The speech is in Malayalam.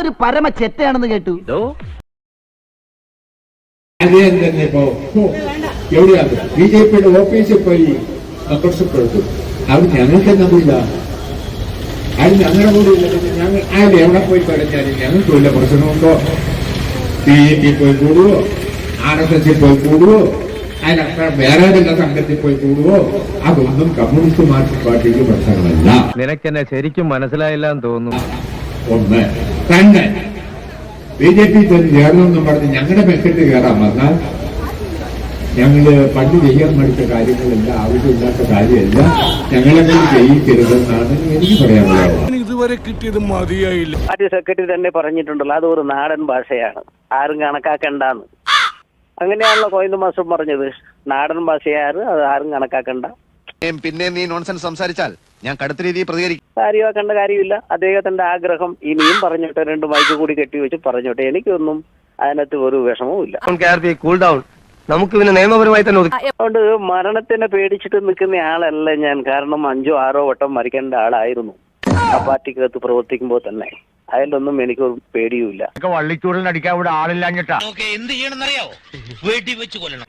ഒരു പരമ ചെറ്റയാണെന്ന് കേട്ടു. അദ്ദേഹം തന്നെ ഇപ്പോ എവിടെയാണ് BJP-യുടെ ഓഫീസിൽ പോയി മെമ്പർഷിപ്പ് എടുത്തു. അത് ഞങ്ങൾക്ക് തന്നില്ല. അത് ഞങ്ങളുടെ കൂടെ ഇല്ല. ഞങ്ങൾ അയാൾ എവിടെ പോയി പറഞ്ഞാലും ഞങ്ങൾക്ക് വല്ല പ്രശ്നമുണ്ടോ? BJP പോയി കൂടുവോ, RSS പോയി കൂടുവോ, അതിനത്ര വേറെ വല്ല സംഘത്തിൽ പോയി കൂടുവോ, അതൊന്നും കമ്മ്യൂണിസ്റ്റ് മാർക്സിസ്റ്റ് പാർട്ടിക്ക് പ്രശ്നങ്ങളല്ല. നിനക്കെന്നെ ശരിക്കും മനസ്സിലായില്ല എന്ന് തോന്നുന്നു. ഒന്ന് രണ്ട് BJP തന്നെ ചേർന്നെന്നും പറഞ്ഞ് ഞങ്ങളുടെ മെക്കെട്ട് കയറാൻ വന്നാൽ ഞങ്ങള് പണ്ട് ചെയ്യാൻ പഠിച്ച കാര്യങ്ങളെല്ലാം ആവശ്യമില്ലാത്ത കാര്യമല്ല ഞങ്ങളെ കൊണ്ട് ചെയ്യിക്കരുതെന്നാണ് എനിക്ക് പറയാനുള്ളത്. ഇതുവരെ കിട്ടിയത് മതിയായില്ല. പാർട്ടി സെക്രട്ടറി തന്നെ പറഞ്ഞിട്ടുണ്ടല്ലോ, അത് ഒരു നാടൻ ഭാഷയാണ്, ആരും കണക്കാക്കണ്ടെന്ന്. അങ്ങനെയാണല്ലോ കോയിന്ത് മാസ്റ്റർ പറഞ്ഞത്, നാടൻ ഭാഷയാറ്, അത് ആരും കണക്കാക്കണ്ട. പിന്നെ നീ നോൺസെൻസ് സംസാരിച്ചാൽ ഞാൻ കടുത്ത രീതിയിൽ പ്രതികരിക്കും. കാര്യമാക്കേണ്ട കാര്യമില്ല. അദ്ദേഹത്തിന്റെ ആഗ്രഹം ഇനിയും പറഞ്ഞോട്ടെ, 2 മൈക്ക് കൂടി കെട്ടിവെച്ച് പറഞ്ഞോട്ടെ, എനിക്കൊന്നും അതിനകത്ത് ഒരു വിഷമവും ഇല്ല. കൂൾ ഡൗൺ, നമുക്ക് പിന്നെ നിയമപരമായി തന്നെ അതുകൊണ്ട് മരണത്തിനെ പേടിച്ചിട്ട് നിൽക്കുന്ന ആളല്ല ഞാൻ. കാരണം 5 or 6 വട്ടം മരിക്കേണ്ട ആളായിരുന്നു ആ പാർട്ടിക്കകത്ത് പ്രവർത്തിക്കുമ്പോൾ തന്നെ. അതിലൊന്നും എനിക്കൊരു പേടിയുമില്ല. വള്ളിച്ചൂടിനടിക്കാൻ ഇവിടെ ആളില്ലാഞ്ഞിട്ടാ. എന്ത് ചെയ്യണമെന്നറിയാവോ? വീട്ടിൽ വെച്ച് കൊല്ലണം.